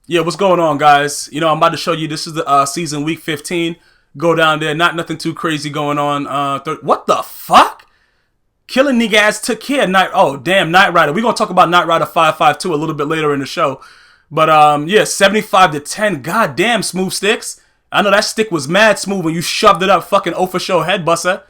Yeah, what's going on, guys? I'm about to show you. This is the season week 15. Go down there. Not nothing too crazy going on. What the fuck? Killing nigga ass took care of Night. Oh, damn, Knight Rider. We're going to talk about Knight Rider 552 a little bit later in the show. But, yeah, 75-10. God damn, smooth sticks. I know that stick was mad smooth when you shoved it up. Fucking O for show head buster.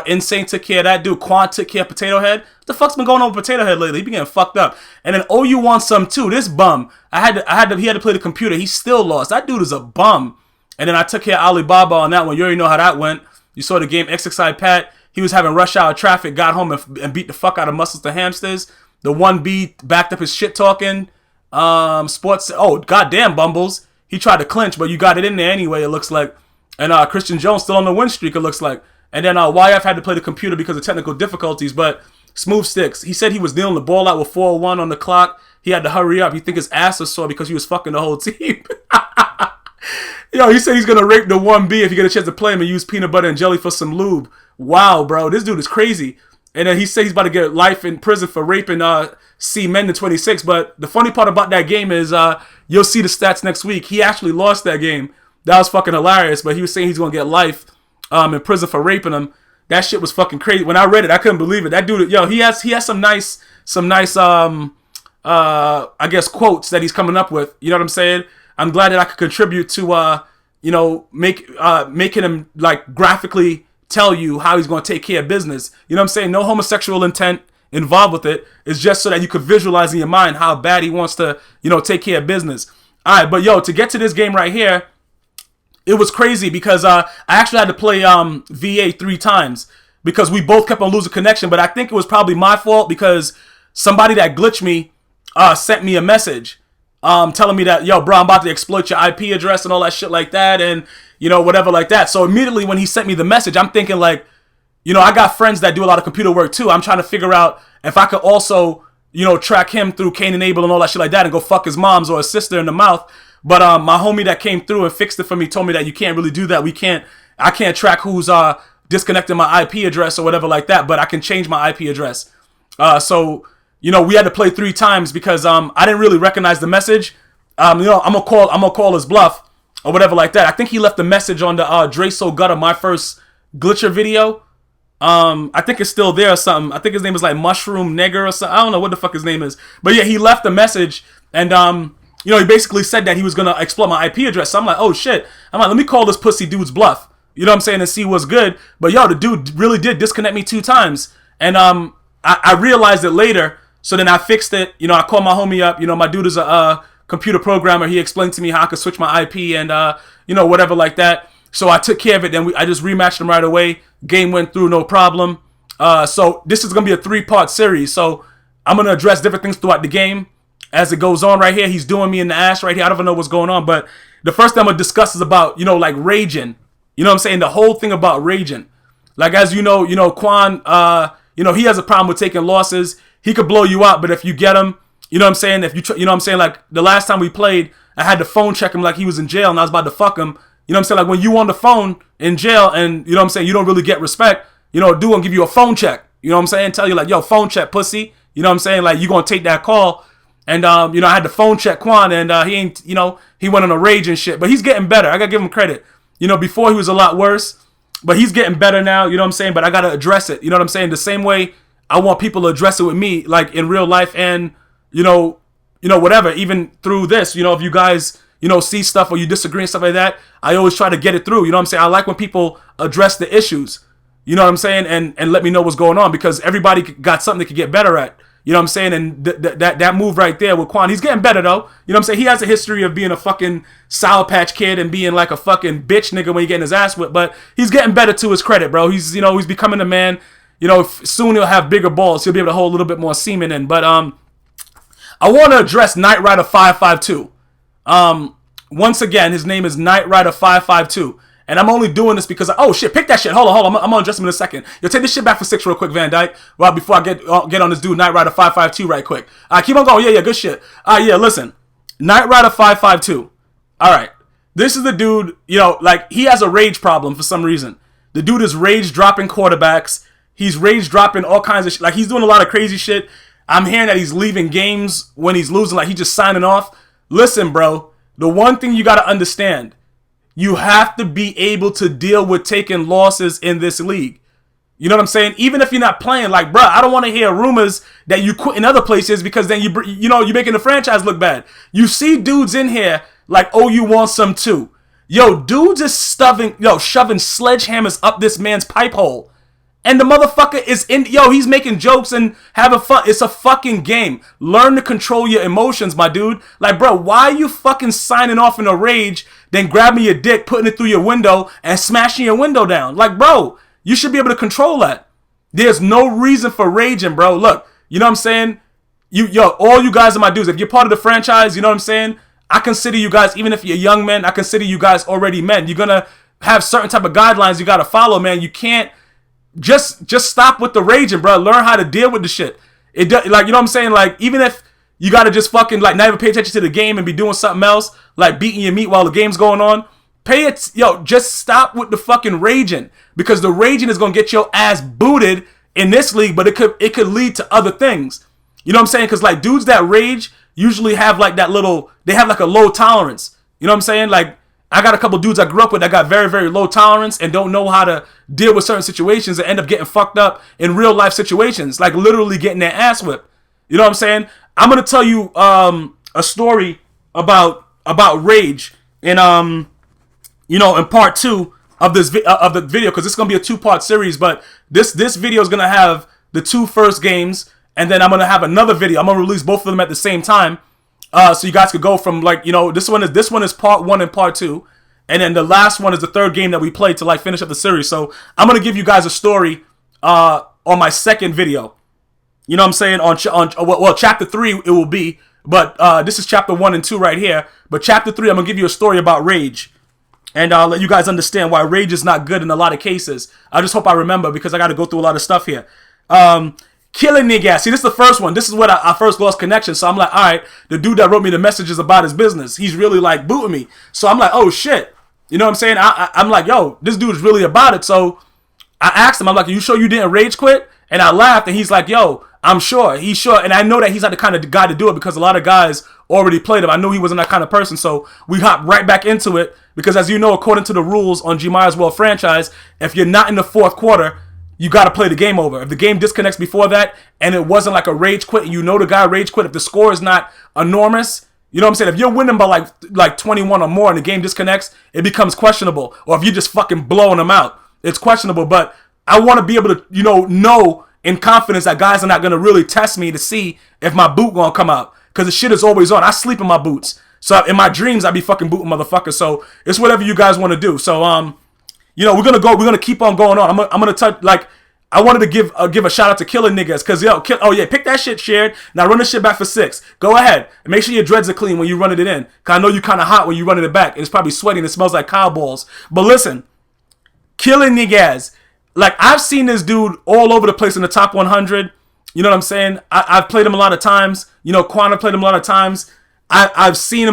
Insane took care of that dude. Quan took care of Potato Head. What the fuck's been going on with Potato Head lately? He been getting fucked up. And then OU wants some too. This bum. He had to play the computer. He still lost. That dude is a bum. And then I took care of Alibaba on that one. You already know how that went. You saw the game XXI Pat. He was having rush hour traffic. Got home and beat the fuck out of Muscles to Hamsters. The 1B backed up his shit talking. Sports. Oh, goddamn Bumbles. He tried to clinch, but you got it in there anyway, it looks like. And Christian Jones still on the win streak, it looks like. And then YF had to play the computer because of technical difficulties. But smooth sticks. He said he was dealing the ball out with 4:01 on the clock. He had to hurry up. You think his ass was sore because he was fucking the whole team. He said he's going to rape the 1B if you get a chance to play him and use peanut butter and jelly for some lube. Wow, bro. This dude is crazy. And then he said he's about to get life in prison for raping C. Menden 26. But the funny part about that game is you'll see the stats next week. He actually lost that game. That was fucking hilarious. But he was saying he's going to get life in prison for raping him. That shit was fucking crazy. When I read it, I couldn't believe it. That dude, he has some nice I guess quotes that he's coming up with. You know what I'm saying? I'm glad that I could contribute to making him like graphically tell you how he's going to take care of business. You know what I'm saying? No homosexual intent involved with it. It's just so that you could visualize in your mind how bad he wants to, take care of business. All right, but to get to this game right here, it was crazy because I actually had to play VA 3 times because we both kept on losing connection. But I think it was probably my fault because somebody that glitched me sent me a message telling me that, yo, bro, I'm about to exploit your IP address and all that shit like that and, whatever like that. So immediately when he sent me the message, I'm thinking like, I got friends that do a lot of computer work too. I'm trying to figure out if I could also, track him through Cain and Abel and all that shit like that and go fuck his mom's or his sister in the mouth. But my homie that came through and fixed it for me told me that you can't really do that. I can't track who's disconnecting my IP address or whatever like that, but I can change my IP address. So we had to play 3 times because I didn't really recognize the message. I'm gonna call his bluff or whatever like that. I think he left the message on the Dre So Gutter, my first glitcher video. I think it's still there or something. I think his name is like Mushroom Nigger or something. I don't know what the fuck his name is. But yeah, he left the message and he basically said that he was going to exploit my IP address. So I'm like, oh shit. I'm like, let me call this pussy dude's bluff. You know what I'm saying? And see what's good. But the dude really did disconnect me 2 times. And I realized it later. So then I fixed it. I called my homie up. My dude is a computer programmer. He explained to me how I could switch my IP and, whatever like that. So I took care of it. Then I just rematched him right away. Game went through, no problem. So this is going to be a 3-part series. So I'm going to address different things throughout the game. As it goes on right here, he's doing me in the ass right here. I don't even know what's going on. But the first thing I'm going to discuss is about, like raging. You know what I'm saying? The whole thing about raging. Like, as Quan, he has a problem with taking losses. He could blow you out, but if you get him, you know what I'm saying? If you what I'm saying? Like, the last time we played, I had to phone check him like he was in jail and I was about to fuck him. You know what I'm saying? Like, when you on the phone in jail and, you know what I'm saying, you don't really get respect, a dude gonna give you a phone check. You know what I'm saying? Tell you like, yo, phone check, pussy. You know what I'm saying? Like, you gonna take that call. And, I had to phone check Quan and he ain't, he went on a rage and shit. But he's getting better. I got to give him credit. Before he was a lot worse. But he's getting better now, you know what I'm saying? But I got to address it. You know what I'm saying? The same way I want people to address it with me, like in real life and, whatever. Even through this, if you guys, see stuff or you disagree and stuff like that, I always try to get it through. You know what I'm saying? I like when people address the issues. You know what I'm saying? And let me know what's going on because everybody got something they could get better at. You know what I'm saying? And that move right there with Quan, he's getting better though. You know what I'm saying? He has a history of being a fucking Sour Patch Kid and being like a fucking bitch nigga when he getting his ass whipped. But he's getting better to his credit, bro. He's, he's becoming a man. Soon he'll have bigger balls. He'll be able to hold a little bit more semen in. But I want to address Knight Rider 552. Once again, his name is Knight Rider 552. And I'm only doing this because, oh shit, pick that shit. Hold on. I'm gonna address him in a second. Yo, take this shit back for 6 real quick, Van Dyke. Well, before I get on this dude, Knight Rider 552 right quick. Keep on going. Yeah, good shit. Yeah, listen. Knight Rider 552. Alright. This is the dude, like, he has a rage problem for some reason. The dude is rage dropping quarterbacks. He's rage dropping all kinds of shit. Like, he's doing a lot of crazy shit. I'm hearing that he's leaving games when he's losing. Like, he's just signing off. listen, bro, the one thing you got to understand, you have to be able to deal with taking losses in this league. You know what I'm saying? Even if you're not playing, like, bro, I don't want to hear rumors that you quit in other places because then you're making the franchise look bad. You see dudes in here like, oh, you want some too. Yo, dudes is shoving sledgehammers up this man's pipe hole. And the motherfucker is he's making jokes and having fun. It's a fucking game. Learn to control your emotions, my dude. Like, bro, why are you fucking signing off in a rage, then grabbing your dick, putting it through your window, and smashing your window down? Like, bro, you should be able to control that. There's no reason for raging, bro. Look, you know what I'm saying? All you guys are my dudes. If you're part of the franchise, you know what I'm saying? I consider you guys, even if you're young men, I consider you guys already men. You're gonna have certain type of guidelines you gotta follow, man. You can't just stop with the raging, bro. Learn how to deal with the shit. You know what I'm saying? Like, even if you gotta just fucking like not even pay attention to the game and be doing something else, like beating your meat while the game's going on, just stop with the fucking raging, because the raging is gonna get your ass booted in this league, but it could lead to other things. You know what I'm saying? Because like dudes that rage usually have like they have like a low tolerance. You know what I'm saying? Like, I got a couple dudes I grew up with that got very, very low tolerance and don't know how to deal with certain situations and end up getting fucked up in real life situations, like literally getting their ass whipped. You know what I'm saying? I'm gonna tell you a story about rage in in part 2 of this of the video, because it's gonna be a 2-part series. But this video is gonna have the 2 first games, and then I'm gonna have another video. I'm gonna release both of them at the same time. So you guys could go from this one is part 1 and part 2, and then the last one is the 3rd game that we played to like finish up the series. So I'm gonna give you guys a story on my second video. You know what I'm saying? On chapter 3 it will be, but this is chapter 1 and 2 right here. But chapter 3, I'm gonna give you a story about rage, and I'll let you guys understand why rage is not good in a lot of cases. I just hope I remember, because I got to go through a lot of stuff here. Killing niggas. See, this is the first one. This is when I first lost connection. So I'm like, all right, the dude that wrote me the messages about his business, he's really like booting me. So I'm like, oh shit. You know what I'm saying? I'm like, yo, this dude is really about it. So I asked him, I'm like, are you sure you didn't rage quit? And I laughed, and he's like, yo, I'm sure. He's sure. And I know that he's not the kind of guy to do it, because a lot of guys already played him. I knew he wasn't that kind of person. So we hopped right back into it, because as you know, according to the rules on GmiasWorld franchise, if you're not in the 4th quarter, you got to play the game over. If the game disconnects before that and it wasn't like a rage quit, and you know the guy rage quit, if the score is not enormous, you know what I'm saying? If you're winning by like 21 or more and the game disconnects, it becomes questionable. Or if you're just fucking blowing them out, it's questionable. But I want to be able to, know in confidence that guys are not going to really test me to see if my boot going to come out. Because the shit is always on. I sleep in my boots. So in my dreams, I be fucking booting motherfuckers. So it's whatever you guys want to do. So, we're gonna keep on going on. I'm gonna touch, like, I wanted to give a shout out to Killing Niggas, because pick that shit shared. Now run the shit back for 6. Go ahead and make sure your dreads are clean when you running it in, cause I know you kind of hot when you running it back, and it's probably sweaty and it smells like cow balls. But listen, Killing Niggas, like, I've seen this dude all over the place in the top 100. You know what I'm saying? I've played him a lot of times. Quana played him a lot of times. I've seen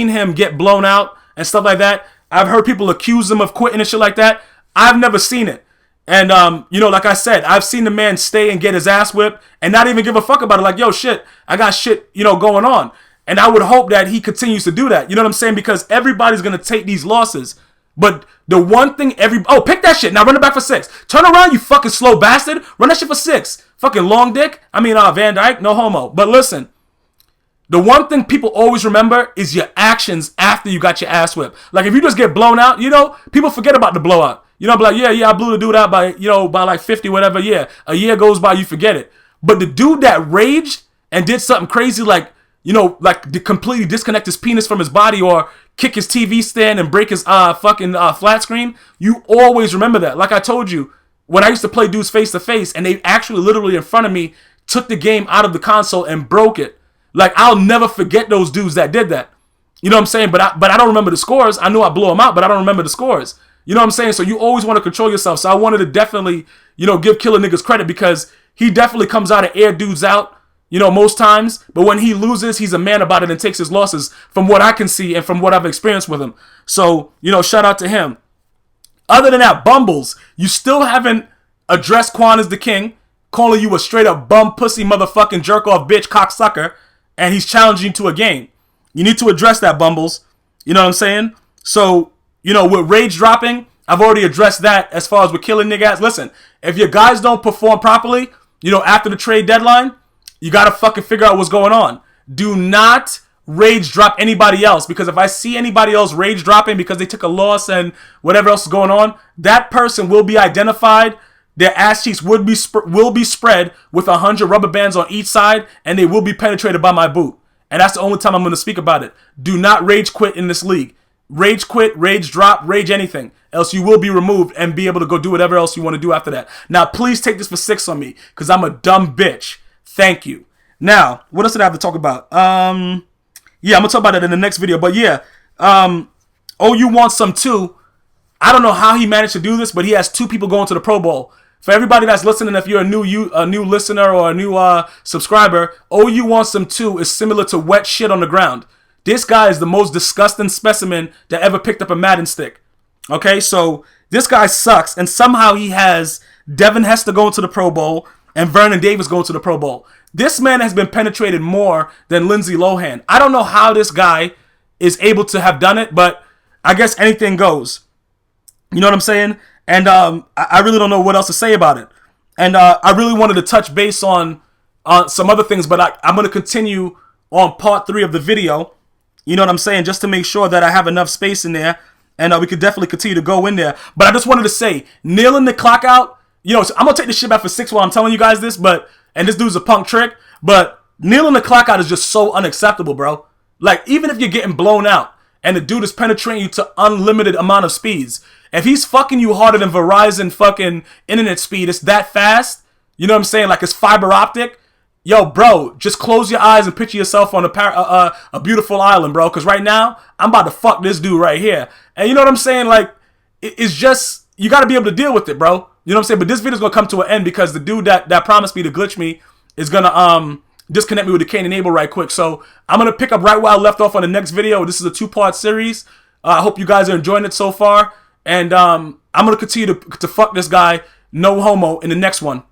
him get blown out and stuff like that. I've heard people accuse him of quitting and shit like that. I've never seen it. And, like I said, I've seen the man stay and get his ass whipped and not even give a fuck about it. Like, yo, shit, I got shit, going on. And I would hope that he continues to do that. You know what I'm saying? Because everybody's going to take these losses. But the one thing pick that shit. Now run it back for 6. Turn around, you fucking slow bastard. Run that shit for 6. Fucking long dick. Van Dyke, no homo. But listen. The one thing people always remember is your actions after you got your ass whipped. Like, if you just get blown out, people forget about the blowout. Be like, yeah, I blew the dude out by like 50, whatever. Yeah, a year goes by, you forget it. But the dude that raged and did something crazy, like, completely disconnect his penis from his body, or kick his TV stand and break his fucking flat screen, you always remember that. Like I told you, when I used to play dudes face to face, and they actually literally in front of me took the game out of the console and broke it. Like, I'll never forget those dudes that did that. You know what I'm saying? But I don't remember the scores. I knew I blew them out, but I don't remember the scores. You know what I'm saying? So you always want to control yourself. So I wanted to definitely, give Killer Niggas credit, because he definitely comes out and air dudes out, most times. But when he loses, he's a man about it and takes his losses, from what I can see and from what I've experienced with him. So, shout out to him. Other than that, Bumbles, you still haven't addressed Quan as the king, calling you a straight up bum, pussy, motherfucking jerk off bitch, cocksucker. And he's challenging you to a game. You need to address that, Bumbles. You know what I'm saying? So, you know, with rage dropping, I've already addressed that as far as with killing niggas. Listen, if your guys don't perform properly, you know, after the trade deadline, you got to fucking figure out what's going on. Do not rage drop anybody else, because if I see anybody else rage dropping because they took a loss and whatever else is going on, that person will be identified. Their ass cheeks will be spread with 100 rubber bands on each side, and they will be penetrated by my boot. And that's the only time I'm going to speak about it. Do not rage quit in this league. Rage quit, rage drop, rage anything. Else you will be removed and be able to go do whatever else you want to do after that. Now, please take this for 6 on me, because I'm a dumb bitch. Thank you. Now, what else did I have to talk about? Yeah, I'm going to talk about it in the next video. But yeah, OU wants some too. I don't know how he managed to do this, but he has 2 people going to the Pro Bowl. For everybody that's listening, if you're a new listener or a new subscriber, OU wants some too is similar to wet shit on the ground. This guy is the most disgusting specimen that ever picked up a Madden stick. Okay, so this guy sucks, and somehow he has Devin Hester going to the Pro Bowl and Vernon Davis going to the Pro Bowl. This man has been penetrated more than Lindsay Lohan. I don't know how this guy is able to have done it, but I guess anything goes. You know what I'm saying? And I really don't know what else to say about it. And I really wanted to touch base on some other things, but I'm going to continue on part 3 of the video. You know what I'm saying? Just to make sure that I have enough space in there. And we could definitely continue to go in there. But I just wanted to say, kneeling the clock out, you know, so I'm going to take this shit back for 6 while I'm telling you guys this, and this dude's a punk trick, but kneeling the clock out is just so unacceptable, bro. Like, even if you're getting blown out and the dude is penetrating you to unlimited amount of speeds, if he's fucking you harder than Verizon fucking internet speed, it's that fast, you know what I'm saying? Like, it's fiber optic. Yo, bro, just close your eyes and picture yourself on a beautiful island, bro. Because right now, I'm about to fuck this dude right here. And you know what I'm saying? Like, it's just, you got to be able to deal with it, bro. You know what I'm saying? But this video's going to come to an end because the dude that promised me to glitch me is going to disconnect me with the Cain and Abel right quick. So I'm going to pick up right where I left off on the next video. This is a 2-part series. I hope you guys are enjoying it so far. And I'm going to continue to fuck this guy, no homo, in the next one.